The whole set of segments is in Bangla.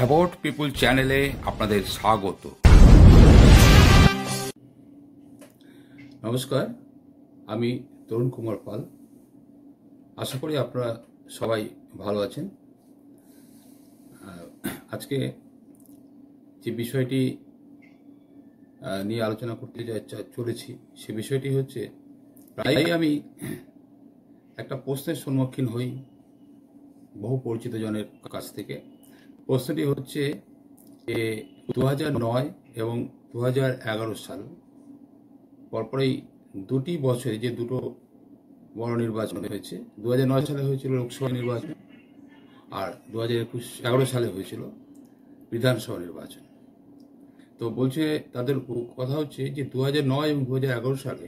অ্যাবাউট পিপুল চ্যানেলে আপনাদের স্বাগত। নমস্কার, আমি তরুণ কুমার পাল। আশা করি আপনারা সবাই ভালো আছেন। আজকে যে বিষয়টি নিয়ে আলোচনা করতে চলেছি সে বিষয়টি হচ্ছে, প্রায়ই আমি একটা প্রশ্নের সম্মুখীন হই বহু পরিচিত জনের কাছ থেকে। প্রশ্নটি হচ্ছে যে 2009 এবং 2011 সাল পরপরই দুটি বছরে যে দুটো বড় নির্বাচন হয়েছে, 2009 সালে হয়েছিল লোকসভা নির্বাচন আর 2011 সালে হয়েছিল বিধানসভা নির্বাচন। তো বলছে, তাদের কথা হচ্ছে যে 2009 এবং 2011 সালে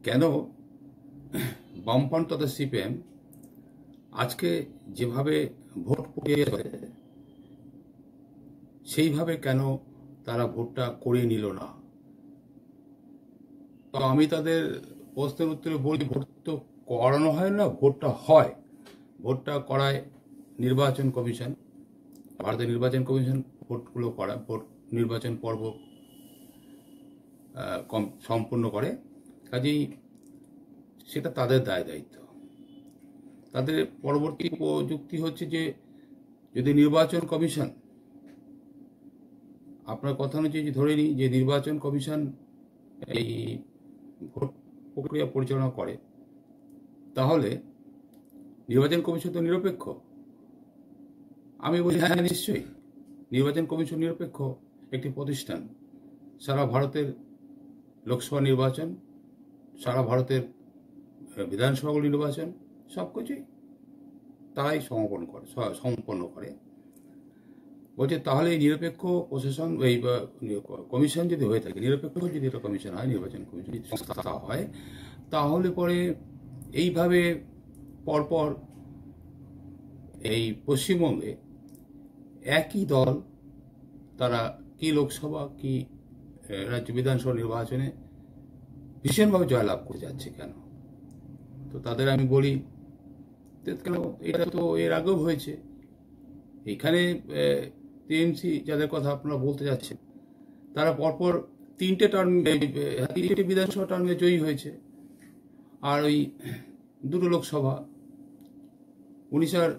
কেন বামফ্রন্ট তথা সিপিএম আজকে যেভাবে ভোট প্রক্রিয়া চলে সেইভাবে কেন তারা ভোটটা করিয়ে নিল না। তো আমি তাদের প্রশ্নের উত্তরে বলি, ভোট তো করানো হয় না, ভোটটা হয়। ভোটটা করায় নির্বাচন কমিশন, ভারতের নির্বাচন কমিশন ভোটগুলো করায়, ভোট নির্বাচন পর্ব সম্পূর্ণ করে। কাজেই সেটা তাদের দায়িত্ব। তাদের পরবর্তী যুক্তি হচ্ছে যে যদি নির্বাচন কমিশন, আপনার কথা অনুযায়ী ধরে নিই যে নির্বাচন কমিশন এই ভোট প্রক্রিয়া পরিচালনা করে, তাহলে নির্বাচন কমিশন তো নিরপেক্ষ। আমি বলি হ্যাঁ, নিশ্চয়ই নির্বাচন কমিশন নিরপেক্ষ একটি প্রতিষ্ঠান। সারা ভারতের লোকসভা নির্বাচন, সারা ভারতের বিধানসভাগুলি নির্বাচন সব কিছুই তারাই সম্পন্ন করে। বলছে তাহলে এই নিরপেক্ষ প্রশাসন, এই কমিশন যদি হয়ে থাকে, নিরপেক্ষ যদি এটা কমিশন হয়, নির্বাচন কমিশন যদি সংস্থা হয়, তাহলে পরে এইভাবে পরপর এই পশ্চিমবঙ্গে একই দল তারা কি লোকসভা কি রাজ্য বিধানসভা নির্বাচনে ভীষণভাবে জয়লাভ করে যাচ্ছে কেন? তো তাদের আমি বলি, কেন এটা তো এর আগেও হয়েছে। এখানে টিএমসি যাদের কথা আপনারা বলতে যাচ্ছেন, তারা পরপর তিনটে বিধানসভা টার্মে জয়ী হয়েছে, আর ওই দুটো লোকসভা 19 আর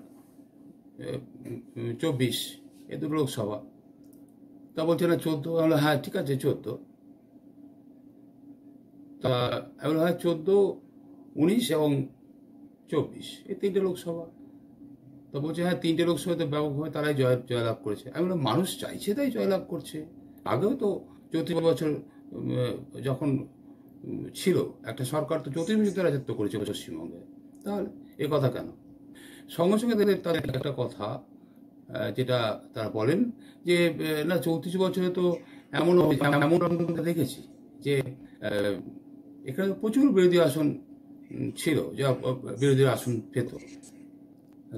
24 এ দুটো লোকসভা। তা বলছে না 14। আমরা হ্যাঁ ঠিক আছে 14। তা আমি হ্যাঁ 14, 19 এবং 24 এই তিনটে লোকসভা। তা বলছে হ্যাঁ তিনটে লোকসভাতে ব্যাপকভাবে তারাই জয়লাভ করেছে। আমি বললাম মানুষ চাইছে তাই জয়লাভ করছে। আগেও তো 34 বছর যখন ছিল একটা সরকার, তো 34 বছর রাজত্ব করেছে পশ্চিমবঙ্গে। তাহলে এ কথা কেন? সঙ্গে সঙ্গে তাদের একটা কথা যেটা তারা বলেন যে না 34 বছরে তো এমন দেখেছি যে এখানে প্রচুর বিরোধী আসন ছিল, যা বিরোধীর আসন পেত।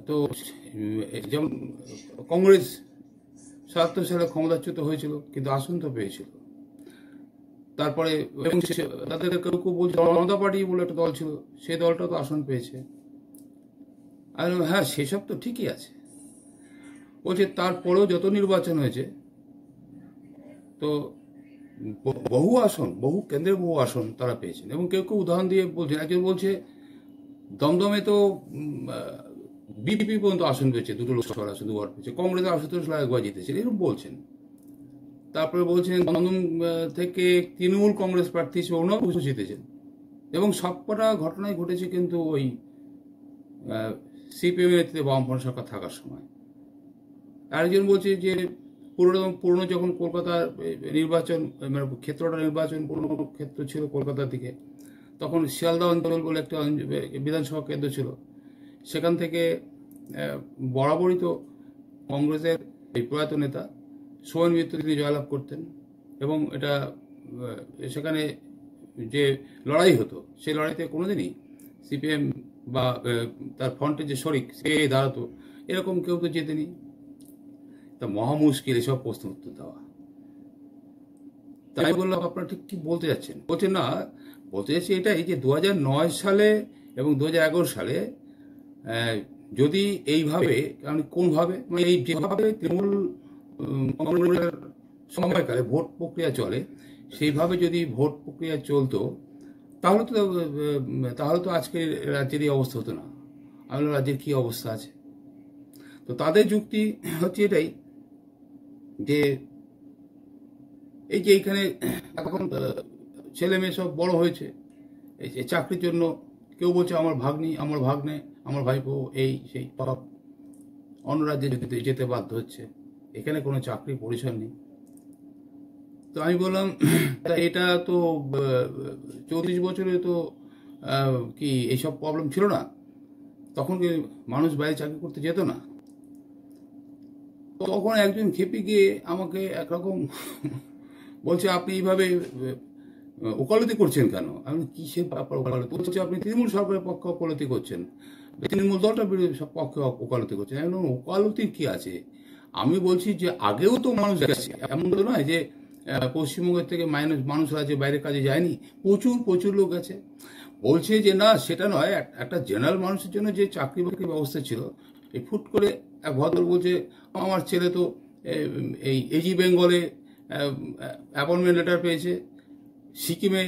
তো যেমন কংগ্রেস 77 সালে ক্ষমতাচ্যুত হয়েছিল, কিন্তু আসন তো পেয়েছিল। তারপরে তাদের কেউ কেউ বলছে জনতা পার্টি বলে একটা দল ছিল, সেই দলটা তো আসন পেয়েছে। আর হ্যাঁ সেসব তো ঠিকই আছে। বলছে তারপরেও যত নির্বাচন হয়েছে, তো বহু আসন, বহু কেন্দ্রের বহু আসন তারা পেয়েছেন। এবং কেউ কেউ উদাহরণ দিয়ে বলছেন, একজন বলছে দমদমে তো বিজেপি পর্যন্ত আসন পেয়েছে, দুটো লোকসভার আসন দুবার পেয়েছে, কংগ্রেসের আশুতোষ রায় একবার জিতেছেন, এরকম বলছেন। তারপরে বলছেন দমদম থেকে তৃণমূল কংগ্রেস প্রার্থী হিসেবে ওনাও জিতেছেন। এবং সবকটা ঘটনাই ঘটেছে কিন্তু ওই সিপিএম নেতৃত্বে বামফ্রন্ট সরকার থাকার সময়। আরেকজন বলছে যে পুরনো যখন কলকাতার নির্বাচন, মানে ক্ষেত্রটা নির্বাচন পুরনো ক্ষেত্র ছিল কলকাতার দিকে, তখন শিয়ালদা অঞ্চল বলে একটা বিধানসভা কেন্দ্র ছিল, সেখান থেকে বরাবরই তো কংগ্রেসের এই প্রয়াত নেতা সোমেন মিত্র তিনি জয়লাভ করতেন। এবং এটা সেখানে যে লড়াই হতো, সেই লড়াইতে কোনোদিনই সিপিএম বা তার ফ্রন্টের যে শরিক সে দাঁড়াতো, এরকম কেউ তো জেতেনি। তা মহা মুশকিল এসব প্রশ্ন উত্তর দেওয়া। তাই বললাম আপনারা ঠিক কি বলতে যাচ্ছেন? বলছেন না, বলতে যাচ্ছি এটাই যে 2009 সালে এবং 2011 সালে যদি এইভাবে, কারণ কোনভাবে, মানে এই যেভাবে তৃণমূল কংগ্রেসের সময়কালে ভোট প্রক্রিয়া চলে, সেইভাবে যদি ভোট প্রক্রিয়া চলতো তাহলে তো আজকে রাজ্যের এই অবস্থা হতো না। আমি রাজ্যের কি অবস্থা আছে। তো তাদের যুক্তি হচ্ছে এটাই যে এই যে এইখানে এখন ছেলে মেয়ে সব বড় হয়েছে, এই যে চাকরির জন্য কেউ বলছে আমার ভাগ্নি, আমার ভাগ্নে, আমার ভাইপো, এই সেই সব অন্য রাজ্যে যেতে বাধ্য হচ্ছে, এখানে কোনো চাকরি পরিসর নেই। তো আমি বললাম এটা তো 34 বছরে তো কি এইসব প্রবলেম ছিল না? তখন কি মানুষ বাইরে চাকরি করতে যেত না? তখন একজন খেপে গিয়ে আমাকে একরকম বলছে আপনি এইভাবে ওকালতি করছেন কেন? আমি কিসের ব্যাপার ওকালতি বলছে? আপনি তৃণমূল সরকারের পক্ষে ওকালতি করছেন, তৃণমূল দলটা পক্ষে ওকালতি করছেন। এখন ওকালতির কি আছে? আমি বলছি যে আগেও তো মানুষ গেছে, এমন তো নয় যে পশ্চিমবঙ্গের থেকে মানুষ আছে বাইরে কাজে যায়নি, প্রচুর প্রচুর লোক আছে। বলছে যে না সেটা নয়, একটা জেনারেল মানুষের জন্য যে চাকরি বাকরির ব্যবস্থা ছিল, এই ফুট করে এক ভদ্র বলছে আমার ছেলে তো এই এজি বেঙ্গলে অ্যাপয়েন্টমেন্ট লেটার পেয়েছে, সিকিমে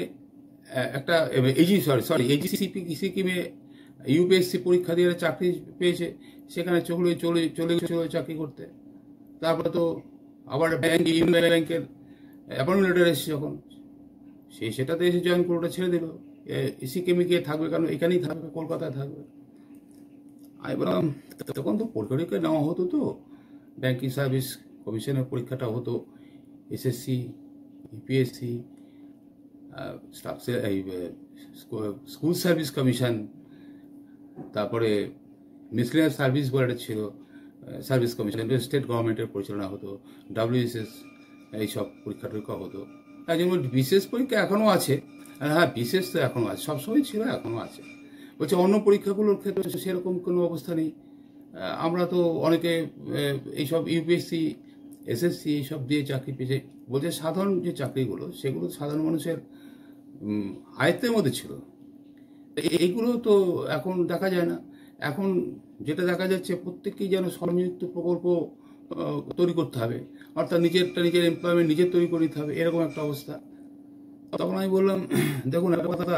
একটা সিকিমে ইউপিএসসি পরীক্ষা দিয়ে চাকরি পেয়েছে, সেখানে চলে গেছিল চাকরি করতে। তারপরে তো আবার ইউনিয়ন ব্যাংকের অ্যাপয়েন্টমেন্ট লেটার এসেছে, যখন সেটাতে এসে জয়েন করে ওটা ছেড়ে দিল, সিকিমে গিয়ে থাকবে, কারণ এখানেই থাকবে, কলকাতায় থাকবে। আমি বললাম তখন তো পরীক্ষা নেওয়া হতো, তো ব্যাংকিং সার্ভিস কমিশনের পরীক্ষাটা হতো, SSC, UPSC, school service commission, তারপরে মিসলেনিয়াস সার্ভিস বলে ছিল সার্ভিস কমিশন, স্টেট গভর্নমেন্টের পরিচালনা হতো, WSS, এইসব পরীক্ষা টরীক্ষা হতো। যেমন বিশেষ পরীক্ষা এখনও আছে, হ্যাঁ বিশেষ তো এখনও আছে, সবসময় ছিল, এখনও আছে। বলছে অন্য পরীক্ষাগুলোর ক্ষেত্রে সেরকম কোনো অবস্থা নেই, আমরা তো অনেকে এইসব ইউপিএসসি, এসএসসি এইসব দিয়ে চাকরি পেয়েছে। বলছে সাধারণ যে চাকরিগুলো, সেগুলো সাধারণ মানুষের আয়ত্তের মধ্যে ছিল, এইগুলো তো এখন দেখা যায় না। এখন যেটা দেখা যাচ্ছে প্রত্যেককেই যেন স্বনিযুক্ত প্রকল্প তৈরি করতে হবে, অর্থাৎ নিজের এমপ্লয়মেন্ট নিজের তৈরি করে নিতে হবে, এরকম একটা অবস্থা। তখন আমি বললাম দেখুন একটা কথা,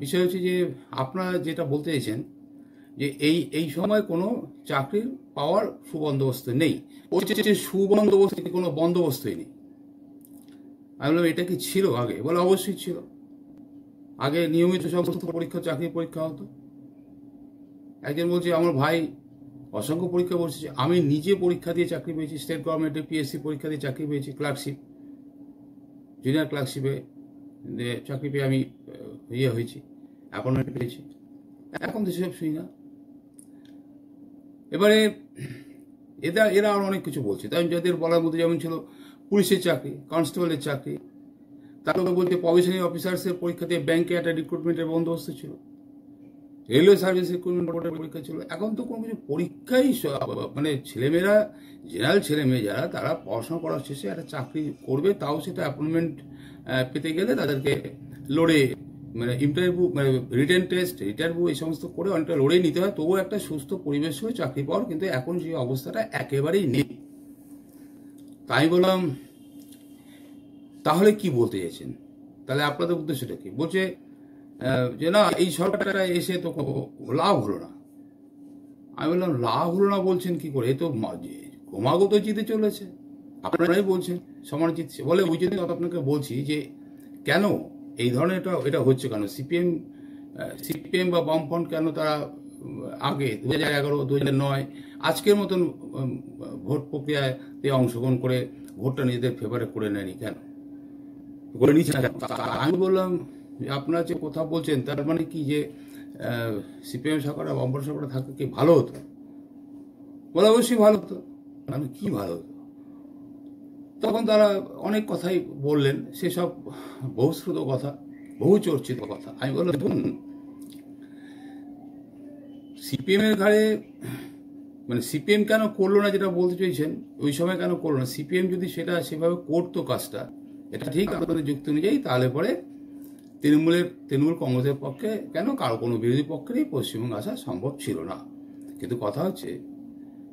বিষয় হচ্ছে যে আপনারা যেটা বলতে চাইছেন যে এই সময় কোনো চাকরির পাওয়ার সুবন্দোবস্ত নেই, যে সুবন্দোবস্ত কোনো বন্দোবস্তই নেই। আমি বললাম এটা কি ছিল আগে? বলে অবশ্যই ছিল, আগে নিয়মিত সমস্ত পরীক্ষা, চাকরি পরীক্ষা হতো। একজন বলছে আমার ভাই অসংখ্য পরীক্ষা বসেছে, আমি নিজে পরীক্ষা দিয়ে চাকরি পেয়েছি, স্টেট গভর্নমেন্টের পিএসসি পরীক্ষা দিয়ে চাকরি পেয়েছি, ক্লার্কশিপ, জুনিয়র ক্লার্কশিপে চাকরি পেয়ে আমি হয়েছি, অ্যাপয়েন্টমেন্ট পেয়েছি। এখন তো সেসব শুনি না। এবারে এরা আর অনেক কিছু বলছে, তাই যাদের বলার মধ্যে যেমন ছিল পুলিশের চাকরি, কনস্টেবলের চাকরি, তারপরে বলতে প্রবেশনারি অফিসার্সের পরীক্ষা দিয়ে ব্যাংকে একটা রিক্রুটমেন্টের বন্দোবস্ত ছিল, রেলওয়ে সার্ভিস রিক্রুটমেন্ট বোর্ডের পরীক্ষা ছিল। এখন তো কোনো কিছু পরীক্ষাই, মানে ছেলেমেয়েরা, জেনারেল ছেলেমেয়ে যারা, তারা পড়াশোনা করার শেষে একটা চাকরি করবে, তাও সেটা অ্যাপয়েন্টমেন্ট পেতে গেলে তাদেরকে লড়ে, মানে ইন্টারভিউ, মানে রিটেন টেস্ট, ইন্টারভিউ, এই সমস্ত করে অনেকটা লড়ে নিতে হয়, তবুও একটা সুস্থ পরিবেশ হয়ে চাকরি পাওয়ার। কিন্তু এখন সেই অবস্থাটা একেবারেই নেই। তাই বললাম তাহলে কি বলতে চাইছেন, তাহলে আপনাদের উদ্দেশ্যটা কি? বলছে যে না এই সরকারটা এসে তো লাভ হলো না। আমি বললাম লাভ হলো না বলছেন কি করে? এ তো ক্রমাগত জিতে চলেছে, আপনারাই বলছেন সমান জিতছে। বলে ওই জন্য আপনাকে বলছি যে কেন এই ধরনের এটা হচ্ছে, কেন সিপিএম বা বামফ্রন্ট কেন তারা আগে 2011, 2009 আজকের মতন ভোট প্রক্রিয়াতে অংশগ্রহণ করে ভোটটা নিজেদের ফেভারে করে নেয়নি, কেন করে নিচ্ছে না? আমি বললাম আপনারা যে কথা বলছেন তার মানে কি যে সিপিএম সরকার আর বামফ্রন্ট সরকার থাকলে কি ভালো হতো? বলে অবশ্যই ভালো হতো। আমি কি ভালো হতো? তখন তারা অনেক কথাই বললেন, সেসব বহুশ্রুত কথা, বহু চর্চিত কথা। আমি বললাম দেখুন সিপিএম এর ঘাড়ে, মানে সিপিএম কেন করলো না যেটা বলতে চাইছেন, ওই সময় কেন করলো না? সিপিএম যদি সেটা সেভাবে করতো কাজটা, এটা ঠিক আপনাদের যুক্তি অনুযায়ী, তাহলে পরে তৃণমূল কংগ্রেসের পক্ষে কেন কারো কোনো বিরোধী পক্ষেরই পশ্চিমবঙ্গে আসা সম্ভব ছিল না। কিন্তু কথা হচ্ছে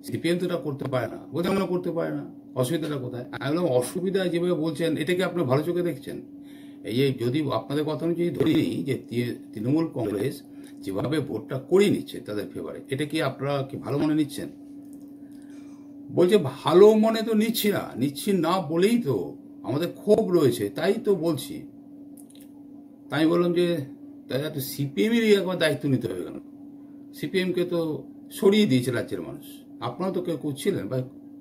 সিপিএম তো এটা করতে পারে না, বলতে আমরা করতে পারে না, অসুবিধাটা কোথায়? আমি বললাম অসুবিধা যেভাবে বলছেন এটাকে আপনি ভালো চোখে দেখছেন? এই যে যদি আপনাদের কথা অনুযায়ী ধরে নিই যে তৃণমূল কংগ্রেস যেভাবে ভোটটা করে নিচ্ছে তাদের ফেভারে, এটা কি আপনারা কি ভালো মনে নিচ্ছেন? বলছে ভালো মনে তো নিচ্ছি না বলেই তো আমাদের ক্ষোভ রয়েছে, তাই তো বলছি। তাই বললাম যে তাই তো সিপিএমেরই একবার দায়িত্ব নিতে হবে কেন? সিপিএমকে তো সরিয়ে দিয়েছে রাজ্যের মানুষ, আপনারা তো কেউ করছিলেন বা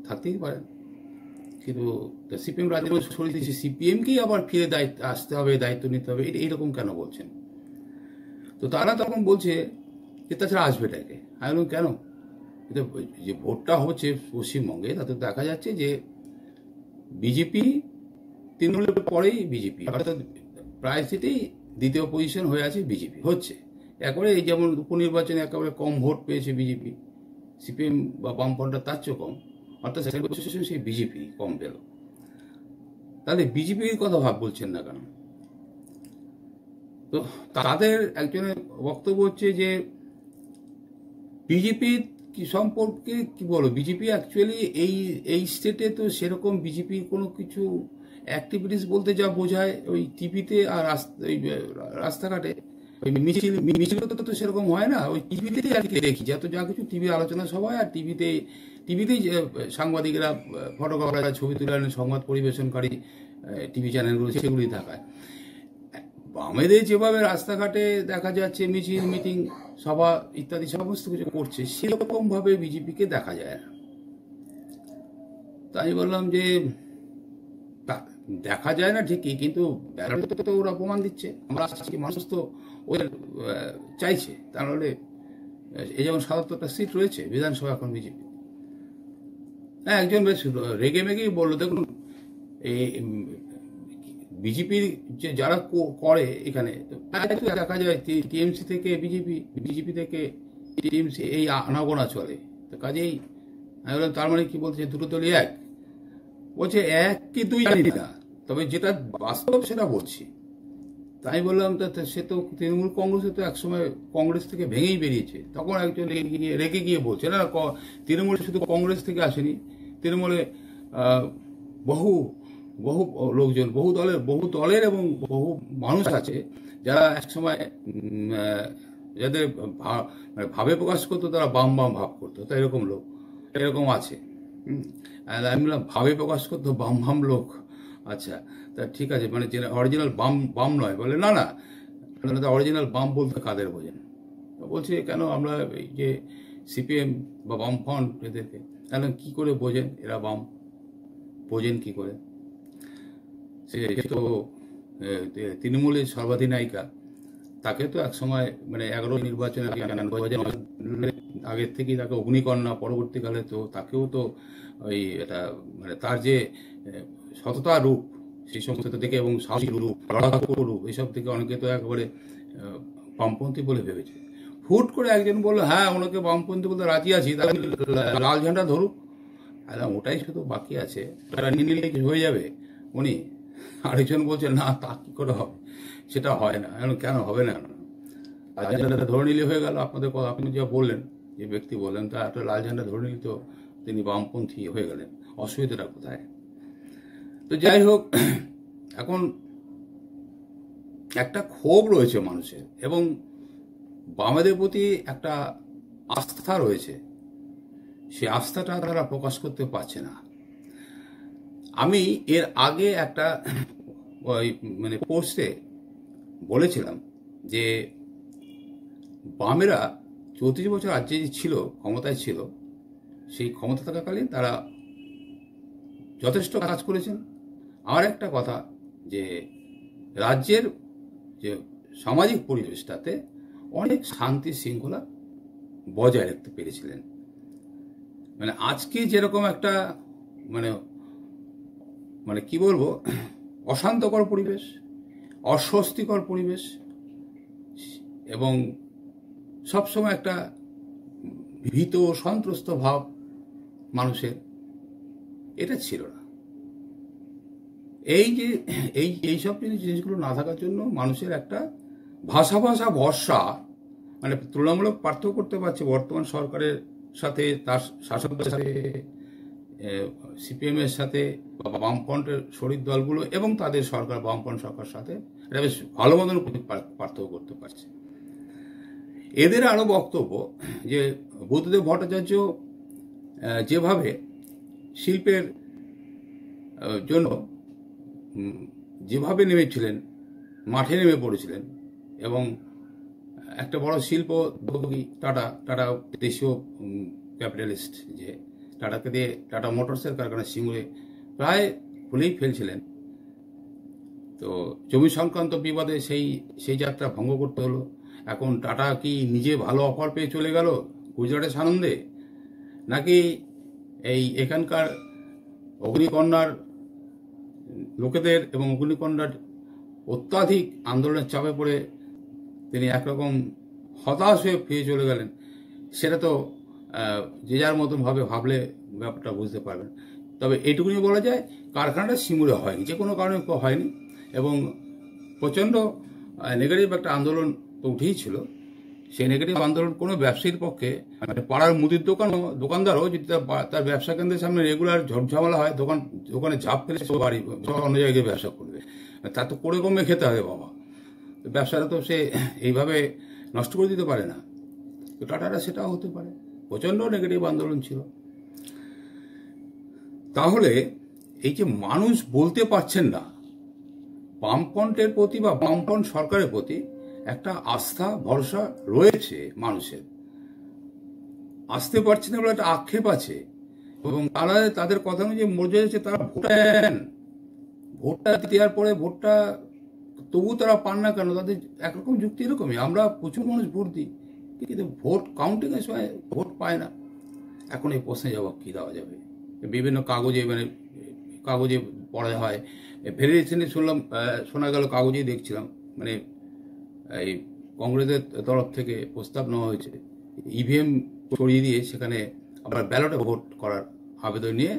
থাকতেই পারেন, কিন্তু সিপিএম রাজ্যের মানুষ সরিয়ে দিয়েছে, সিপিএমকেই আবার ফিরে দায়িত্ব আসতে হবে, দায়িত্ব নিতে হবে, এটা এইরকম কেন বলছেন? তো তারা তখন বলছে যে তাছাড়া আসবেটাকে। আমি বললাম কেন? এটা যে ভোটটা হচ্ছে পশ্চিমবঙ্গে তাতে দেখা যাচ্ছে যে বিজেপি তৃণমূলের পরেই বিজেপি, অর্থাৎ প্রায় সিটেই দ্বিতীয় পজিশন হয়ে আছে বিজেপি হচ্ছে। একবারে এই যেমন উপনির্বাচনে একেবারে কম ভোট পেয়েছে বিজেপি, সিপিএম বা বামফ্রন্টটা তার চেয়েও কম, অর্থাৎ সেকেন্ড পজিশন সেই বিজেপি কম পেল। তাহলে বিজেপির কথা বলছেন না কেন? তো তাদের একজনের বক্তব্য হচ্ছে যে বিজেপির কি সম্পর্কে কি বলো, বিজেপি অ্যাকচুয়ালি এই স্টেটে তো সেরকম বিজেপির কোনো কিছু অ্যাক্টিভিটিস বলতে যা বোঝায় ওই টিভিতে আর রাস্তাঘাটে ওই মিছিল তো সেরকম হয় না, ওই টিভিতেই আর কি দেখি যত যা কিছু টিভির আলোচনা সবাই, আর টিভিতেই সাংবাদিকরা, ফটোগ্রাফাররা ছবি তুলে আনেন, সংবাদ পরিবেশনকারী টিভি চ্যানেলগুলো সেগুলি দেখায়। বামেদের যেভাবে রাস্তাঘাটে দেখা যাচ্ছে মিছিল, মিটিং, সভা ইত্যাদি সমস্ত কিছু করছে, সেরকম ভাবে বিজেপিকে দেখা যায় না। তাই বললাম যে দেখা যায় না ঠিকই, কিন্তু ব্যাপারটা তো ওরা প্রমাণ দিচ্ছে। আমরা আজকে মানুষ তো ওদের চাইছে, তাহলে এই যেমন ৭৭টা সিট রয়েছে বিধানসভা এখন বিজেপি। হ্যাঁ, একজন বেশ রেগে মেগেই বললো, দেখুন এই বিজেপির যে যারা করে এখানে দেখা যায় টিএমসি থেকে বিজেপি থেকে টিএমসি এই আনাগোনা চলে। তো কাজেই আমি বললাম তার মানে কি বলছে, দুটো দলই এক? বলছে এক কি দুই জানি না, তবে যেটা বাস্তব সেটা বলছি। তাই বললাম সে তো তৃণমূল কংগ্রেসে তো একসময় কংগ্রেস থেকে ভেঙেই বেরিয়েছে, তখন একজন রেগে গিয়ে বলছে না তৃণমূল শুধু কংগ্রেস থেকে আসেনি, তৃণমূলে বহু বহু লোকজন, বহু দলের এবং বহু মানুষ আছে যারা একসময় যাদের ভাবে প্রকাশ করতো তারা বাম ভাব করতো, তো এরকম লোক এরকম আছে। আমি বললাম ভাবে প্রকাশ করতো বাম লোক, আচ্ছা তা ঠিক আছে, মানে অরিজিনাল বাম নয়? বলে না অরিজিনাল বাম বলতে কাদের বোঝেন? বলছে কেন আমরা এই যে সিপিএম বা বামফ্রন্ট এদেরকে, তাহলে কি করে বোঝেন এরা বাম? বোঝেন কি করে? সে তো তৃণমূলের সর্বাধিনায়িকা, তাকে তো একসময় মানে 11 নির্বাচনে আগের থেকেই তাকে অগ্নিকন্যা, পরবর্তীকালে তো তাকেও তো ওই এটা মানে তার যে সততা রূপ সেই সমস্ত দেখে এবং সাহসী রূপ, রূপ, এইসব থেকে অনেকে তো একেবারে বামপন্থী বলে ভেবেছে। হুট করে একজন বললো হ্যাঁ ওনাকে বামপন্থী বলতে রাজি আছি, তাহলে লাল ঝান্ডা ধরুক। ওটাই শুধু বাকি আছে, নিলে কি হয়ে যাবে উনি? আরেকজন বলছে না তা কি করে হবে, সেটা হয় না। কেন হবে না? লাল ঝান্ডাটা ধরে নিলে হয়ে গেল। আপনাদের কথা আপনি যা বললেন, যে ব্যক্তি বললেন, তা একটা লাল ঝান্ডা ধরে নিলে তো তিনি বামপন্থী হয়ে গেলেন, অসুবিধাটা কোথায়? তো যাই হোক, এখন একটা ক্ষোভ রয়েছে মানুষের এবং বামেদের প্রতি একটা আস্থা রয়েছে, সেই আস্থাটা তারা প্রকাশ করতে পারছে না। আমি এর আগে একটা মানে পোস্টে বলেছিলাম যে বামেরা 34 বছর রাজ্যে যে ছিল, ক্ষমতায় ছিল, সেই ক্ষমতা থাকাকালীন তারা যথেষ্ট কাজ করেছেন। আর একটা কথা, যে রাজ্যের যে সামাজিক পরিবেশটাতে অনেক শান্তি শৃঙ্খলা বজায় রাখতে পেরেছিলেন। মানে আজকে যেরকম একটা মানে মানে কি বলবো, অশান্তকর পরিবেশ, অস্বস্তিকর পরিবেশ এবং সবসময় একটা ভীত সন্ত্রস্ত ভাব মানুষের, এটা ছিল না। এই যে এইসব জিনিসগুলো না থাকার জন্য মানুষের একটা ভাষা ভরসা, মানে তুলনামূলক পার্থক্য করতে পারছে বর্তমান সরকারের সাথে, তার শাসকদের সাথে, সিপিএমের সাথে, বামফ্রন্টের শরিক দলগুলো এবং তাদের সরকার, বামফ্রন্ট সরকার সাথে এটা বেশ ভালো মতন পার্থক্য করতে পারছে। এদের আরও বক্তব্য যে বুদ্ধদেব ভট্টাচার্য যেভাবে শিল্পের জন্য যেভাবে নেমেছিলেন, মাঠে নেমে পড়েছিলেন, এবং একটা বড় শিল্প উদ্যোগী টাটা দেশীয় ক্যাপিটালিস্ট, যে টাটাকে দিয়ে টাটা মোটরসের কারখানা সিঙ্গুরে প্রায় খুলেই ফেলছিলেন। তো জমি সংক্রান্ত বিবাদে সেই যাত্রা ভঙ্গ করতে হলো। এখন টাটা কি নিজে ভালো অফার পেয়ে চলে গেল গুজরাটের সানন্দে, নাকি এখানকার অগ্নিকন্যার লোকেদের এবং অগ্নিকন্যার অত্যাধিক আন্দোলনের চাপে পড়ে তিনি একরকম হতাশ হয়ে ফিরে চলে গেলেন? সেটা তো যে যার মতন ভাবে ভাবলে ব্যাপারটা বুঝতে পারবেন। তবে এটুকুনি বলা যায়, কারখানাটা সিঙ্গুরে হয়নি, যে কোনো কারণে হয়নি, এবং প্রচণ্ড নেগেটিভ একটা আন্দোলন তো উঠেই ছিল। সেই নেগেটিভ আন্দোলন কোনো ব্যবসায়ীর পক্ষে, মানে পাড়ার মুদির দোকানদারও যদি তার ব্যবসা কেন্দ্রের সামনে রেগুলার ঝামেলা হয়, দোকানে ঝাঁপ ফেলে সে বাড়ি অন্য জায়গায় ব্যবসা করবে, তা তো করে কমে খেতে হবে বাবা। ব্যবসাটা তো সে এইভাবে নষ্ট করে দিতে পারে না। তো টাটাটা সেটাও হতে পারে, প্রচণ্ড নেগেটিভ আন্দোলন ছিল। তাহলে এই যে মানুষ বলতে পারছেন না, বামফ্রন্টের প্রতি বা বামফ্রন্ট সরকারের প্রতি একটা আস্থা ভরসা রয়েছে মানুষের, আসতে পারছে না বলে একটা আক্ষেপ আছে, এবং তারা তাদের কথা অনুযায়ী মরে যাচ্ছে, তারা ভোটটা দেওয়ার পরে ভোটটা তবু তারা পান না কেন? তাদের একরকম যুক্তি এরকমই, আমরা প্রচুর মানুষ ভোট দিই কিন্তু ভোট কাউন্টিংয়ের সময় ভোট পায় না। এখন এই প্রশ্নে জবাব কী দেওয়া যাবে? বিভিন্ন কাগজে, মানে কাগজে পড়া হয়, ভেরি রিসেন্টলি শোনা গেল, কাগজেই দেখছিলাম, মানে এই কংগ্রেসের তরফ থেকে প্রস্তাব নেওয়া হয়েছে ইভিএম সরিয়ে দিয়ে সেখানে আবার ব্যালটে ভোট করার আবেদন নিয়ে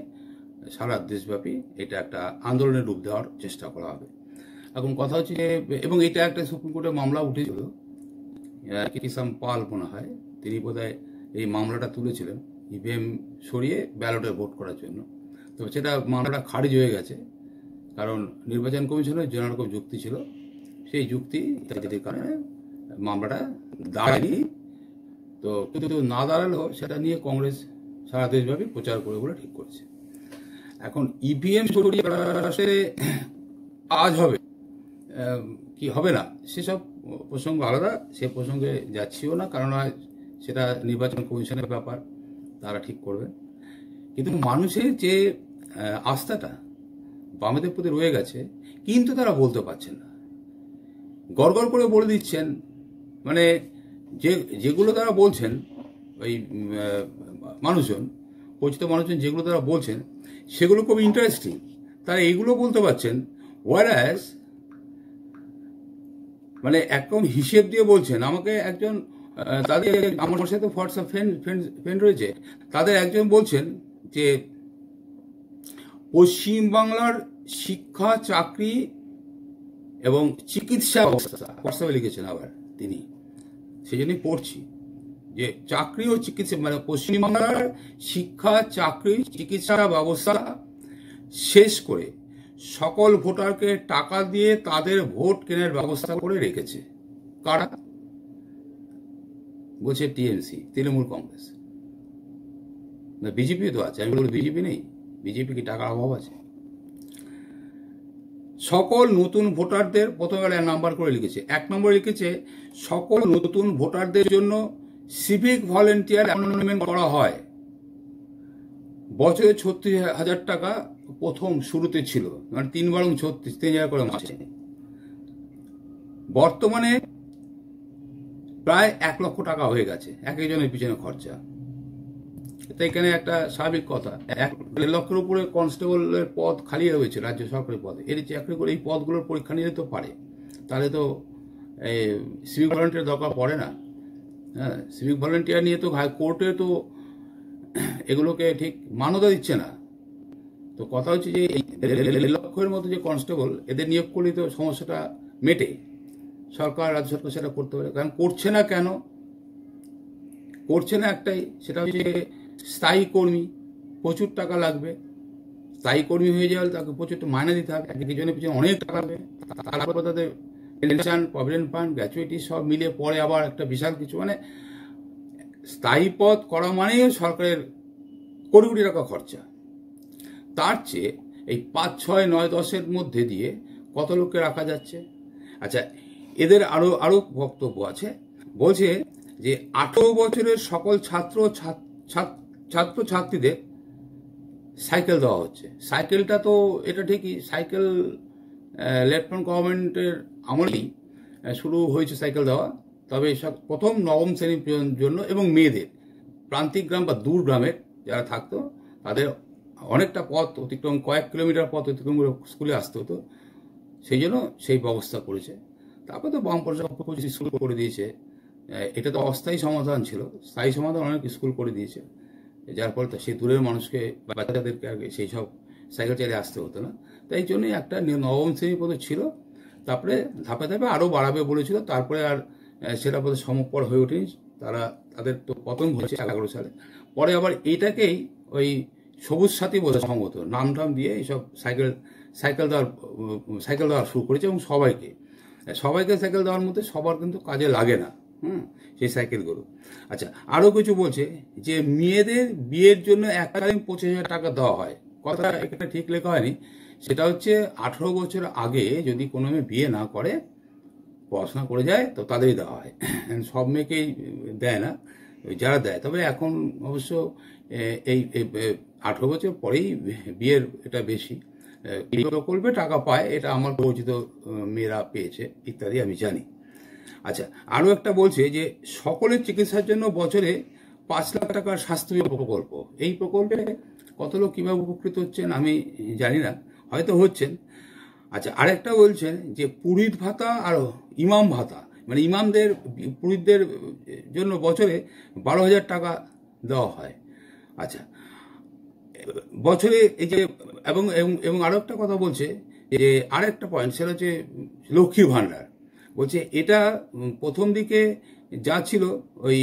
সারা দেশব্যাপী এটা একটা আন্দোলনের রূপ দেওয়ার চেষ্টা করা হবে। এখন কথা হচ্ছে যে, এবং এটা একটা সুপ্রিম কোর্টে মামলা উঠেছিল, কিষাম পাল মনে হয়, তিনি বোধহয় এই মামলাটা তুলেছিলেন ইভিএম সরিয়ে ব্যালটে ভোট করার জন্য। তো সেটা মামলাটা খারিজ হয়ে গেছে, কারণ নির্বাচন কমিশনের যে রকম যুক্তি ছিল, সেই যুক্তি ইত্যাদির কারণে মামলাটা দাঁড়ায়নি। তো কিন্তু না দাঁড়ালেও সেটা নিয়ে কংগ্রেস সারা দেশব্যাপী প্রচার করে বলে ঠিক করেছে। এখন ইভিএম সরিয়ে আজ হবে কি হবে না সেসব প্রসঙ্গ আলাদা, সে প্রসঙ্গে যাচ্ছিও না, কারণ সেটা নির্বাচন কমিশনের ব্যাপার, তারা ঠিক করবে। কিন্তু মানুষের যে আস্থাটা বামেদের প্রতি রয়ে গেছে, কিন্তু তারা বলতে পারছেন না, গড়গড় করে বলে দিচ্ছেন। মানে যেগুলো তারা বলছেন, ওই মানুষজন, পরিচিত মানুষজন যেগুলো তারা বলছেন, সেগুলো খুব ইন্টারেস্টিং, তারা এইগুলো বলতে পারছেন, ওয়ারাস মানে একদম হিসেব দিয়ে বলছেন। আমাকে একজন, তাদের আমার সাথে হোয়াটসঅ্যাপ ফ্রেন্ড রয়েছে, তাদের একজন বলছেন যে পশ্চিমবাংলার শিক্ষা, চাকরি এবং চিকিৎসা ব্যবস্থা লিখেছেন আবার তিনি, সেই জন্যই পড়ছি যে চাকরি ও চিকিৎসা, মানে পশ্চিমবাংলার শিক্ষা, চাকরি, চিকিৎসা ব্যবস্থা শেষ করে সকল ভোটারকে টাকা দিয়ে তাদের ভোট কেনার ব্যবস্থা করে রেখেছে। কারা? বলছে টিএমসি, তৃণমূল কংগ্রেস। না বিজেপি তো আছে, আমি বলি বিজেপি নেই? বিজেপি কি টাকার অভাব আছে? সকল নতুন ভোটারদের প্রথমে নাম্বার করে লিখেছে, 1 নম্বরে লিখেছে সকল নতুন ভোটারদের জন্য সিভিক ভলেন্টিয়ার অ্যাপয়েন্টমেন্ট করা হয়। বছরে 36,000 টাকা প্রথম শুরুতে ছিল, মানে 3 বারং 36,000 করে মাসে। বর্তমানে প্রায় 1 লক্ষ টাকা হয়ে গেছে এক একজনের পিছনে খরচা। তো এখানে একটা স্বাভাবিক কথা, 1.5 লক্ষের উপরে কনস্টেবলের পদ খালি রয়েছে রাজ্য সরকারি পদে। এর চাকরি করে এই পদগুলোর পরীক্ষা নিতে তো পারে, তাহলে তো সিভিক ভলেন্টিয়ার দরকার পড়ে না। হ্যাঁ, সিভিক ভলেন্টিয়ার নিয়ে তো কোর্টে তো এগুলোকে ঠিক মান্যতা দিচ্ছে না। তো কথা হচ্ছে যে 1.5 লক্ষ কর্তৃপক্ষের মতো যে কনস্টেবল এদের নিয়োগ করলে তো সমস্যাটা মেটে। সরকার, রাজ্য সরকার সেটা করতে পারে, কারণ করছে না কেন? করছে না একটাই, সেটা হচ্ছে স্থায়ী কর্মী, প্রচুর টাকা লাগবে। স্থায়ী কর্মী হয়ে যাওয়ার তাকে প্রচুর মাইনে দিতে হবে, একজনের পিছনে অনেক টাকা লাগবে, তারপর তাদের পেনশন, প্রভিডেন্ট ফান্ড, গ্র্যাচুইটি সব মিলে পরে আবার একটা বিশাল কিছু, মানে স্থায়ী পদ করা মানেই সরকারের কোটি কোটি টাকা খরচা। তার চেয়ে এই 5, 6, 9, 10-এর মধ্যে দিয়ে কত লোককে রাখা যাচ্ছে? আচ্ছা, এদের আরো বক্তব্য আছে। বলছে যে 18 বছরের সকল ছাত্রছাত্রীদের সাইকেল দেওয়া হচ্ছে। সাইকেলটা তো এটা ঠিকই, সাইকেল লেফটেন্যান্ট গভর্নমেন্টের আমলেই শুরু হয়েছে সাইকেল দেওয়া। তবে প্রথম নবম শ্রেণীর জন্য এবং মেয়েদের, প্রান্তিক গ্রাম বা দূর গ্রামের যারা থাকতো তাদের অনেকটা পথ অতিক্রম, কয়েক কিলোমিটার পথ অতিক্রম করে স্কুলে আসতে হতো, সেই জন্য সেই ব্যবস্থা করেছে। তারপর তো বাম সরকার স্কুল করে দিয়েছে। এটা তো অস্থায়ী সমাধান ছিল, স্থায়ী সমাধান অনেক স্কুল করে দিয়েছে, যার ফলে সেই দূরের মানুষকে, বাচ্চাদেরকে আর সেই সব সাইকেল চালিয়ে আসতে হতো না। তাই জন্যই একটা নবম শ্রেণী পর্যন্ত ছিল, তারপরে ধাপে ধাপে আরও বাড়াবে বলেছিল, তারপরে আর সেটা বোধহয় সমপর হয়ে ওঠেনি। তাদের তো পতন হয়েছে 11 সালে। পরে আবার এটাকেই ওই সবুজ সাথী বলে সম্ভবত নাম টাম দিয়ে এইসব সাইকেল দেওয়া শুরু করেছে, এবং সবাইকে সাইকেল দেওয়ার মধ্যে সবার কিন্তু কাজে লাগে না সেই সাইকেলগুলো। আচ্ছা, আরও কিছু বলছে যে মেয়েদের বিয়ের জন্য এককালীন 25,000 টাকা দেওয়া হয়। কথা এখানে ঠিক লেখা হয়নি, সেটা হচ্ছে 18 বছর আগে যদি কোনো মেয়ে বিয়ে না করে, পড়াশোনা করে যায়, তো তাদেরই দেওয়া হয়। সব মেয়েকেই দেয় না, যারা দেয়। তবে এখন অবশ্য এই 18 বছর পরেই বিয়ের এটা বেশি। এই প্রকল্পে টাকা পায়, এটা আমার পরিচিত মেয়েরা পেয়েছে ইত্যাদি আমি জানি। আচ্ছা, আরও একটা বলছে যে সকলের চিকিৎসার জন্য বছরে 5 লাখ টাকার স্বাস্থ্য বিমা প্রকল্প। এই প্রকল্পে কত লোক কীভাবে উপকৃত হচ্ছেন আমি জানি না, হয়তো হচ্ছেন। আচ্ছা, আরেকটা বলছেন যে পুরোহিত ভাতা আর ইমাম ভাতা, মানে ইমামদের, পুরোহিতদের জন্য বছরে 12,000 টাকা দেওয়া হয়। আচ্ছা, বছরে এই যে এবং আরও একটা কথা বলছে যে আরেকটা পয়েন্ট, সেটা হচ্ছে লক্ষ্মীর ভাণ্ডার। বলছে এটা প্রথম দিকে যা ছিল ওই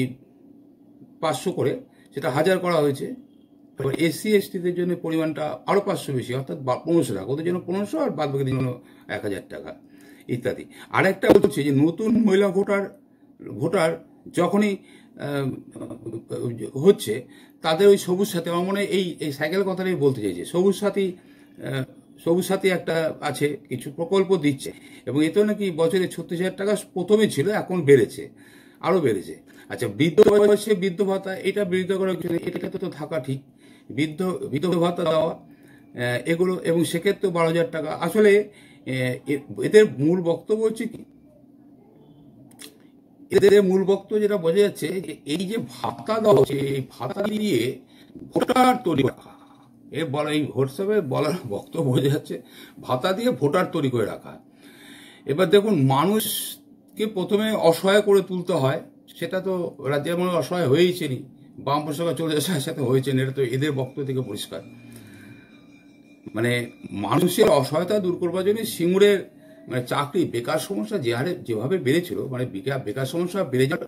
500 করে, সেটা 1000 করা হয়েছে। এসসি এসটিদের জন্য পরিমাণটা আরও 500 বেশি, অর্থাৎ 1500 টাকা, ওদের জন্য 1500, আর বাদ বাকি জন্য 1000 টাকা ইত্যাদি। আরেকটা বলছে যে নতুন মহিলা ভোটার যখনই হচ্ছে, তাদের ওই সবুজ সাথী, আমার মনে হয় এই সাইকেল কথাটাই বলতে চাইছে, সবুজ সাথী একটা আছে, কিছু প্রকল্প দিচ্ছে, এবং এতেও নাকি বছরে 36,000 টাকা প্রথমে ছিল, এখন বেড়েছে, আরও বেড়েছে। আচ্ছা, বৃদ্ধ বয়সে বৃদ্ধ ভাতা, এটা বিরোধিতা করার কিছু নেই, এটা তো থাকা ঠিক, বৃদ্ধ ভাতা দেওয়া এগুলো, এবং সেক্ষেত্রে 12,000 টাকা। আসলে এদের মূল বক্তব্য হচ্ছে কি, এদের মূল বক্তব্য যেটা বোঝা যাচ্ছে যে এই যে ভাতা দেওয়া হচ্ছে, এই ভাতা দিয়ে ভোটার তৈরি রাখা, এই হোয়াটসঅ্যাপে বলার বক্তব্য বোঝা যাচ্ছে ভাতা দিয়ে ভোটার তৈরি করে রাখা। এবার দেখুন, মানুষকে প্রথমে অসহায় করে তুলতে হয়, সেটা তো রাজ্যের মানুষ অসহায় হয়েইছেনি, বাম সরকার চলে আসার সাথে হয়েছেন, এটা তো এদের বক্তব্য থেকে পরিষ্কার। মানে মানুষের অসহায়তা দূর করবার জন্য সিঙ্গুরের মানে চাকরি, বেকার সমস্যা যেভাবে বেড়েছিল, মানে বেকার সমস্যা বেড়ে যাওয়ার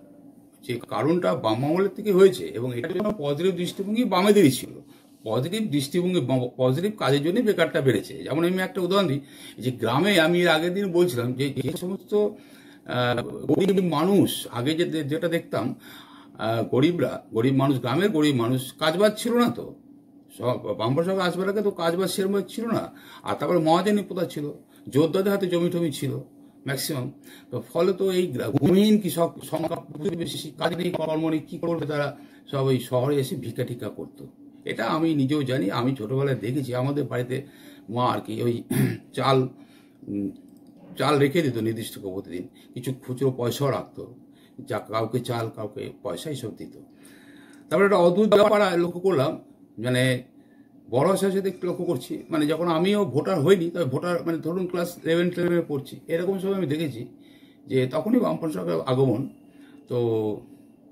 যে কারণটা বাম আমলের থেকে হয়েছে, এবং এটার জন্য পজিটিভ দৃষ্টিভঙ্গি বামেদেরই ছিল। পজিটিভ দৃষ্টিভঙ্গি, পজিটিভ কাজের জন্যই বেকারটা বেড়েছে। যেমন আমি একটা উদাহরণ দিই, যে গ্রামে আমি এর আগের দিন বলছিলাম যে যে সমস্ত গরিব মানুষ, আগে যেটা দেখতাম, গরিব মানুষ, গ্রামের গরিব মানুষ, কাজবাজ ছিল না, তো বাম সরকার আসবার আগে তো কাজবাজ সেরকম ছিল না। আর তারপরে মহাজনী প্রথা ছিল, যোদ্ধাদের হাতে জমি টমি ছিল ম্যাক্সিমাম। তো ফলে তো এই ভূমিহীন কৃষক সংখ্যা বেশি, কাজ নেই, কর্ম নেই, কি করবে তারা? সব ওই শহরে এসে ভিক্ষা টিকা করতো। এটা আমি নিজেও জানি, আমি ছোটবেলায় দেখেছি। আমাদের বাড়িতে মা আর কি ওই চাল রেখে দিত নির্দিষ্ট প্রতিদিন, কিছু খুচরো পয়সাও রাখতো, যা কাউকে চাল, কাউকে পয়সা, এইসব দিত। তারপরে একটা অদ্ভুত ব্যাপার লক্ষ্য করলাম, মানে বড় আসার সাথে একটু লক্ষ্য করছি, মানে যখন আমিও ভোটার হইনি, তবে ভোটার মানে ধরুন ক্লাস 11-12 পড়ছি, এরকম সময় আমি দেখেছি যে তখনই বামপন্থী সরকারের আগমন। তো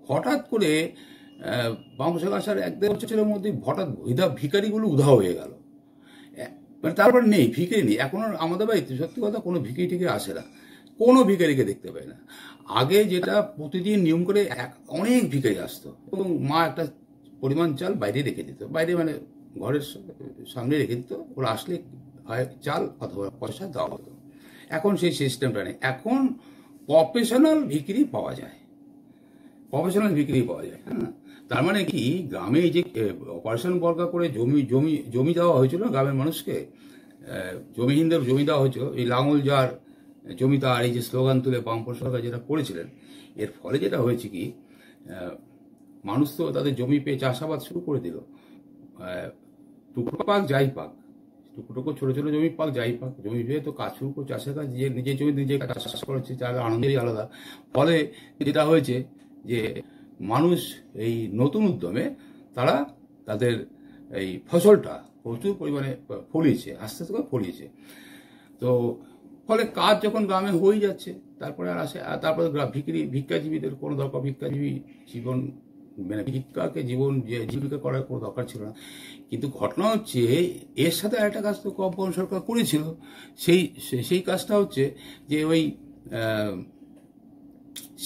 হঠাৎ করে বাম সরকার আসার 1-1.5 বছরের মধ্যে হঠাৎ ভিখারিগুলো উধাও হয়ে গেল। মানে তারপর নেই, ভিখারি নেই এখন আর আমাদের বাড়িতে। সত্যি কথা, কোনো ভিখারি টিকে আসে না, কোনো ভিখারিকে দেখতে পাই না। আগে যেটা প্রতিদিন নিয়ম করে অনেক ভিখারি আসতো, এবং মা একটা পরিমাণ চাল বাইরে রেখে দিত, বাইরে মানে ঘরের সামনে রেখে দিত, ওরা আসলে হয় চাল অথবা পয়সা দেওয়া হতো। এখন সেই সিস্টেমটা নেই, এখন প্রফেশনাল ভিখারি পাওয়া যায়, প্রফেশনাল বিক্রি পাওয়া যায়। হ্যাঁ, তার মানে কি, গ্রামে এই যে অপারেশন বর্গা করে জমি জমি জমি দেওয়া হয়েছিল গ্রামের মানুষকে, জমিহীনদের জমি দেওয়া হয়েছিল, এই লাঙল যার জমিদার, এই যে স্লোগান তুলে বামপন্থী সরকার যেটা করেছিলেন, এর ফলে যেটা হয়েছে কি, মানুষ তো তাদের জমি পেয়ে চাষাবাদ শুরু করে দিল। টুকরো পাক যাই পাক, টুকরো ছোট ছোট জমি পাক যাই পাক, জমি পেয়ে তো কাজ শুরু করে, চাষের কাজ, নিজের জমি নিজে চাষ করেছে, তার আনন্দেরই আলাদা। ফলে যেটা হয়েছে যে মানুষ এই নতুন উদ্যমে তারা তাদের এই ফসলটা প্রচুর পরিমাণে ফলিয়েছে, আস্তে আস্তে করে ফলিয়েছে। তো ফলে কাজ যখন গ্রামে হয়ে যাচ্ছে, তারপরে আর আসে, আর তারপরে ভিক্ষাজীবীদের কোনো দরকার, ভিক্ষাজীবী জীবন মানে ভিক্ষাকে জীবিকা করার কোনো দরকার ছিল না। কিন্তু ঘটনা হচ্ছে, এর সাথে আরেকটা কাজ তো কম্পাউন্ড সরকার করেছিল, সেই কাজটা হচ্ছে যে ওই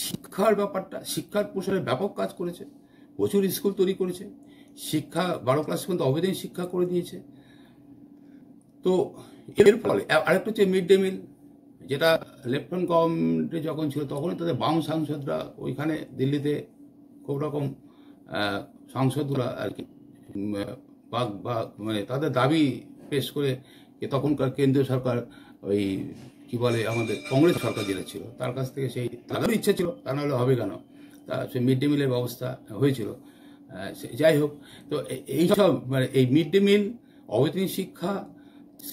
শিক্ষার ব্যাপারটা, শিক্ষার প্রসারে ব্যাপক কাজ করেছে, প্রচুর স্কুল তৈরি করেছে, শিক্ষা 12 ক্লাস পর্যন্ত অবৈতনিক শিক্ষা করে দিয়েছে। তো এর ফলে আরেকটা হচ্ছে মিড ডে মিল, যেটা লেফটেন্যান্ট গভর্নমেন্টে যখন ছিল তখনই তাদের বাম সাংসদরা ওইখানে দিল্লিতে খুব রকম সাংসদরা আর কি মানে তাদের দাবি পেশ করে, তখনকার কেন্দ্রীয় সরকার, ওই কি বলে আমাদের কংগ্রেস সরকার যেটা ছিল, তার কাছ থেকে সেই তাদেরও ইচ্ছা ছিল, তা নাহলে হবে কেন, তা সেই মিড ডে মিলের ব্যবস্থা হয়েছিল। যাই হোক, তো এইসব মানে এই মিড ডে মিল, অবৈতনিক শিক্ষা,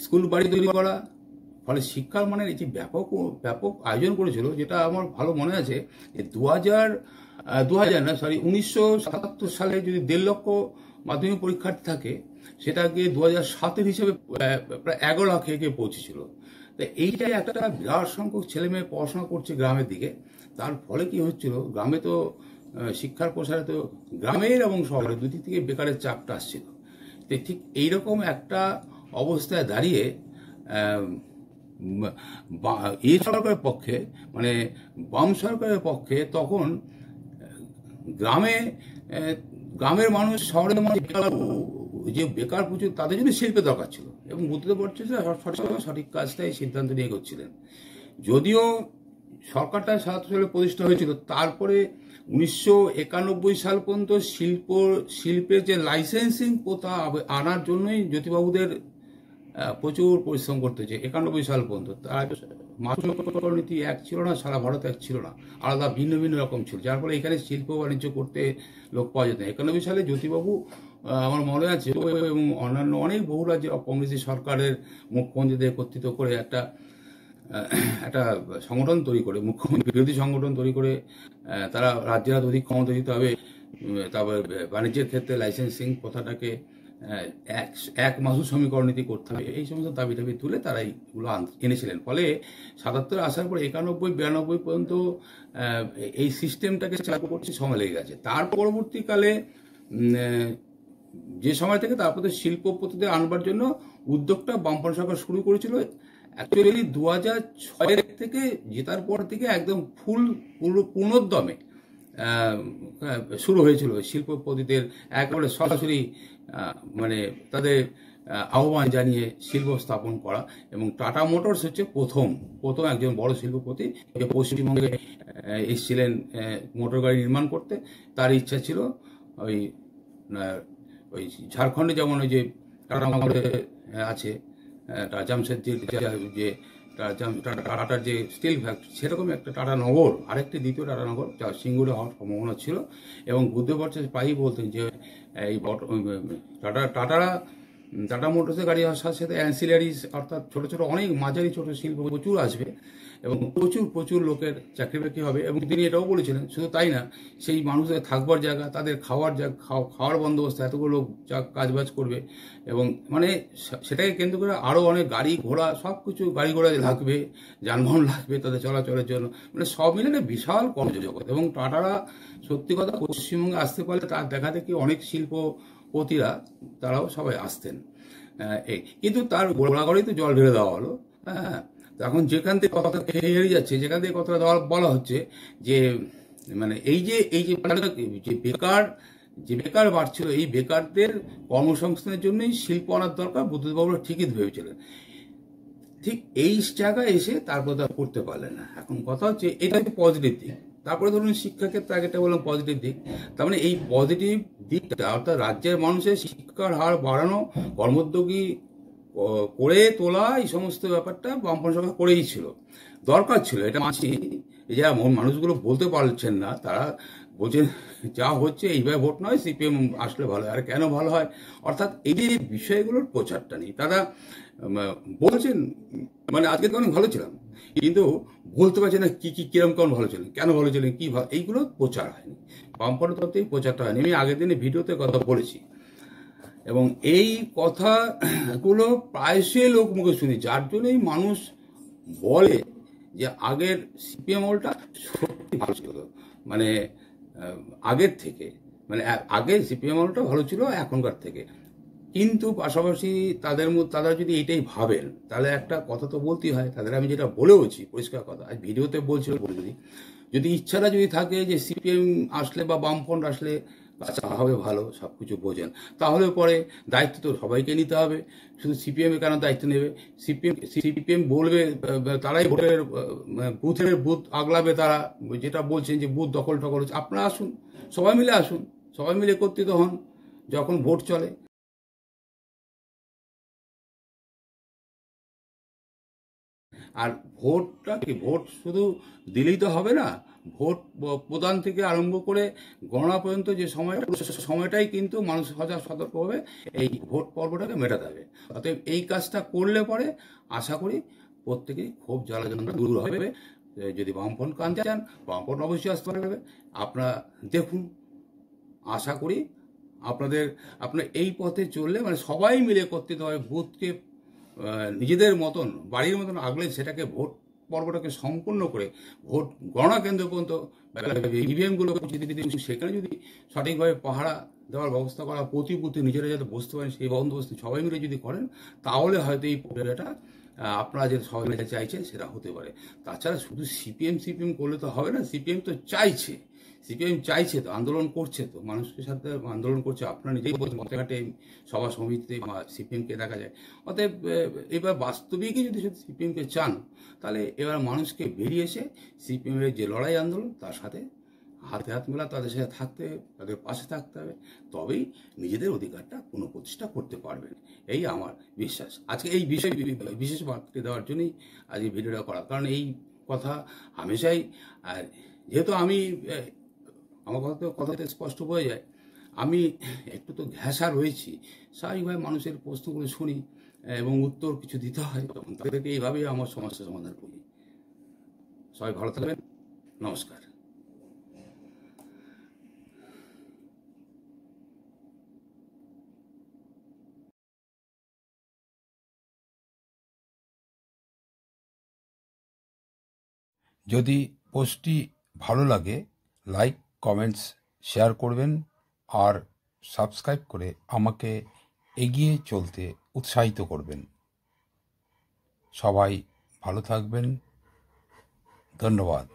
স্কুল বাড়ি তৈরি করা, ফলে শিক্ষার মানে এই যে ব্যাপক আয়োজন করেছিল, যেটা আমার ভালো মনে আছে যে 1977 সালে যদি 1.5 লক্ষ মাধ্যমিক পরীক্ষার্থী থাকে, সেটাকে 2007 হিসেবে প্রায় 11 লাখে গিয়ে পৌঁছেছিল। তো এইটাই একটা বিরাট সংখ্যক ছেলে মেয়ে পড়াশোনা করছে গ্রামের দিকে। তার ফলে কি হচ্ছিল, গ্রামে তো শিক্ষার প্রসারে তো গ্রামের এবং শহরে দুদিক থেকে বেকারের চাপটা আসছিল। তো ঠিক এইরকম একটা অবস্থায় দাঁড়িয়ে এই সরকারের পক্ষে, মানে বাম সরকারের পক্ষে, তখন গ্রামের মানুষ, শহরের মানুষ যে বেকার প্রচুর, তাদের জন্য শিল্পের দরকার ছিল, এবং বুদ্ধদেব ভট্টাচার্য সঠিক কাজটাই সিদ্ধান্ত নিয়ে এগোচ্ছিলেন। যদিও সরকারটা 77 সালে প্রতিষ্ঠা হয়েছিল, তারপরে 1991 সাল পর্যন্ত শিল্পের যে লাইসেন্সিং প্রথা আনার জন্যই জ্যোতিবাবুদের প্রচুর পরিশ্রম করতে হয়েছে 91 সাল পর্যন্ত। তার মাত্র নীতি এক ছিল না, সারা ভারত এক ছিল না, আলাদা ভিন্ন ভিন্ন রকম ছিল, যার ফলে এখানে শিল্প বাণিজ্য করতে লোক পাওয়া যেত না। 91 সালে জ্যোতিবাবু, আমার মনে আছে, এবং অন্যান্য অনেক বহু রাজ্যের কংগ্রেসি সরকারের মুখ্যমন্ত্রীদের একত্রিত করে একটা সংগঠন তৈরি করে, মুখ্যমন্ত্রী বিরোধী সংগঠন তৈরি করে, তারা রাজ্যের হাতে অধিক ক্ষমতা দিতে হবে, তারপরে বাণিজ্যের ক্ষেত্রে লাইসেন্সিং প্রথাটাকে এক মাসু সমীকরণ নীতি করতে হবে, এই সমস্ত দাবি টাবি তুলে তারা এইগুলো এনেছিলেন। ফলে 77 আসার পর 91-92 পর্যন্ত এই সিস্টেমটাকে চালু করতে সময় লেগে গেছে। তার পরবর্তীকালে যে সময় থেকে তারপরে শিল্পপতিদের আনবার জন্য উদ্যোগটা বামপন্থী সরকার শুরু করেছিল। অ্যাকচুয়ালি 2006 থেকে জেতার পর থেকে একদম পূর্ণোদ্যমে শুরু হয়েছিল শিল্পপতিদের একেবারে সরাসরি মানে তাদের আহ্বান জানিয়ে শিল্প স্থাপন করা। এবং টাটা মোটরস হচ্ছে প্রথম একজন বড় শিল্পপতি, যে পশ্চিমবঙ্গে এসেছিলেন মোটর গাড়ি নির্মাণ করতে। তার ইচ্ছা ছিল ওই ঝাড়খণ্ডে যেমন ওই যে টাটা আছে, জামশেদজির যে টাটার যে স্টিল ফ্যাক্টরি, সেরকম একটা টাটানগর, আরেকটি দ্বিতীয় টাটানগর যা সিঙ্গুরে হওয়ার সম্ভাবনা ছিল। এবং বুদ্ধদেব ভট্টাচার্য প্রায়ই বলতেন যে এই টাটা মোটরসের গাড়ি আসার সাথে অ্যান্সিলারিজ, অর্থাৎ ছোট ছোট অনেক মাঝারি ছোট শিল্প প্রচুর আসবে, এবং প্রচুর লোকের চাকরি বাকরি হবে। এবং তিনি এটাও বলেছিলেন, শুধু তাই না, সেই মানুষদের থাকবার জায়গা, তাদের খাওয়ার বন্দোবস্ত, এতগুলো লোক যা কাজবাজ করবে, এবং মানে সেটাকে কেন্দ্র করে আরও অনেক গাড়ি ঘোড়া, সব কিছু গাড়ি ঘোড়া লাগবে, যানবাহন লাগবে তাদের চলাচলের জন্য, মানে সব মিলে একটা বিশাল কর্মজগৎ। এবং টাটারা সত্যি কথা পশ্চিমবঙ্গে আসতে পারলে তার দেখা দেখি অনেক শিল্পপতিরা তারাও সবাই আসতেন। কিন্তু তার গোড়াগড়েই তো জল ঢেলে দেওয়া হলো। হ্যাঁ, এখন যেখান থেকে কথা খেয়ে যাচ্ছে, যেখান থেকে কথা বলা হচ্ছে যে মানে এই যে বেকার বাড়ছিল, এই বেকারদের কর্মসংস্থানের জন্যই শিল্প আনার দরকার, বুদ্ধদেববাবুরা ঠিকই ভেবেছিলেন। ঠিক এই জায়গায় এসে তারপর তারা করতে পারলেন না। এখন কথা হচ্ছে এটা হচ্ছে পজিটিভ দিক। তারপরে ধরুন শিক্ষাক্ষেত্রে আগেটা বললাম পজিটিভ দিক, তার মানে এই পজিটিভ দিকটা অর্থাৎ রাজ্যের মানুষের শিক্ষার হার বাড়ানো, কর্মোদ্যোগী করে তোলা, এই সমস্ত ব্যাপারটা বামপন্থী সরকার করেই ছিল, দরকার ছিল। এটা মানছি। এই যা মানুষগুলো বলতে পারছেন না, তারা বলছেন যা হচ্ছে এইভাবে ভোট নয়, সিপিএম আসলে ভালো হয়। আর কেন ভালো হয়, অর্থাৎ এই যে বিষয়গুলোর প্রচারটা নেই। তারা বলছেন মানে আজকে তো অনেক ভালো ছিলাম, কিন্তু বলতে পারছে না কিরম কেমন ভালো ছিলেন, কেন ভালো ছিলেন, কি ভালো, এইগুলো প্রচার হয়নি। বামপন্থী তত্ত্বেই প্রচারটা হয়নি। আমি আগের দিনে ভিডিওতে কথা বলেছি এবং এই কথাগুলো প্রায়শই লোক মুখে শুনি, যার জন্যই মানুষ বলে যে আগের সিপিএম আমলটা সত্যি ভালো ছিল, মানে আগের থেকে, মানে আগে সিপিএম আমলটা ভালো ছিল এখনকার থেকে। কিন্তু পাশাপাশি তারা যদি এটাই ভাবেন, তাহলে একটা কথা তো বলতেই হয় তাদের। আমি যেটা বলেওছি পরিষ্কার কথা, আজ ভিডিওতে বলছি, যদি ইচ্ছাটা যদি থাকে যে সিপিএম আসলে বা বামফ্রন্ট আসলে হবে ভালো, সব কিছু বোঝেন, তাহলে পরে দায়িত্ব তো সবাইকে নিতে হবে। শুধু সিপিএম কেন দায়িত্ব নেবে? সিপিএম বলবে, তারাই ভোটের বুথ আগলাবে, তারা যেটা বলছেন যে বুথ দখল টখল হচ্ছে। আপনারা আসুন, সবাই মিলে আসুন, সবাই মিলে একত্রিত হন যখন ভোট চলে। আর ভোটটা কি, ভোট শুধু দিলেই তো হবে না। ভোট প্রদান থেকে আরম্ভ করে গণনা পর্যন্ত যে সময়টাই কিন্তু মানুষ সতর্কভাবে এই ভোট পর্বটাকে মেটাতে হবে। অতএব এই কাজটা করলে পরে আশা করি প্রত্যেকেই খুব জ্বালা যন্ত্রণা দূর হবে। যদি বামফ্রন্ট কানতে চান, বামফ্রন্ট অবশ্যই আসতে পারবে। আপনারা দেখুন, আশা করি আপনার এই পথে চললে, মানে সবাই মিলে একত্রিত হয়, বুথকে নিজেদের মতন বাড়ির মতন আগলে সেটাকে ভোট পর্বটাকে সম্পূর্ণ করে ভোট গণনা কেন্দ্র পর্যন্ত ইভিএমগুলো সেখানে যদি সঠিকভাবে পাহারা দেওয়ার ব্যবস্থা করা, প্রতি বুথে নিজেরা যাতে বসতে পারেন সেই বন্দোবস্ত সবাই মিলে যদি করেন, তাহলে হয়তো এই প্রক্রিয়াটা আপনারা যে সবাই মিলে চাইছেন সেটা হতে পারে। তাছাড়া শুধু সিপিএম করলে তো হবে না। সিপিএম তো চাইছে তো, আন্দোলন করছে তো, মানুষের সাথে আন্দোলন করছে। আপনারা নিজেই বলছেন ঘাটে সভা সমিতিতে সিপিএমকে দেখা যায়। অতএব এবার বাস্তবিকই যদি সিপিএমকে চান, তাহলে এবার মানুষকে বেরিয়ে এসে সিপিএমের যে লড়াই আন্দোলন, তার সাথে হাতে হাত মেলা, তাদের সাথে থাকতে হবে, তাদের পাশে থাকতে হবে, তবেই নিজেদের অধিকারটা পুনঃপ্রতিষ্ঠা করতে পারবেন, এই আমার বিশ্বাস। আজকে এই বিষয় বিশেষ বার্তা দেওয়ার জন্যই আজকে ভিডিওটা করা, কারণ এই কথা হামেশাই, আর যেহেতু আমি আমার কথাতে স্পষ্ট বোঝা যায় আমি একটু তো ঘেঁষা রয়েছি, স্বাভাবিকভাবে মানুষের প্রশ্নগুলো শুনি এবং উত্তর কিছু দিতে হয়, তখন তাদেরকে এইভাবেই আমার সমস্যা সমাধান করি। সবাই ভালো থাকবেন, নমস্কার। যদি পোস্টটি ভালো লাগে, লাইক, কমেন্টস, শেয়ার করবেন আর সাবস্ক্রাইব করে আমাকে এগিয়ে চলতে উৎসাহিত করবেন। সবাই ভালো থাকবেন, ধন্যবাদ।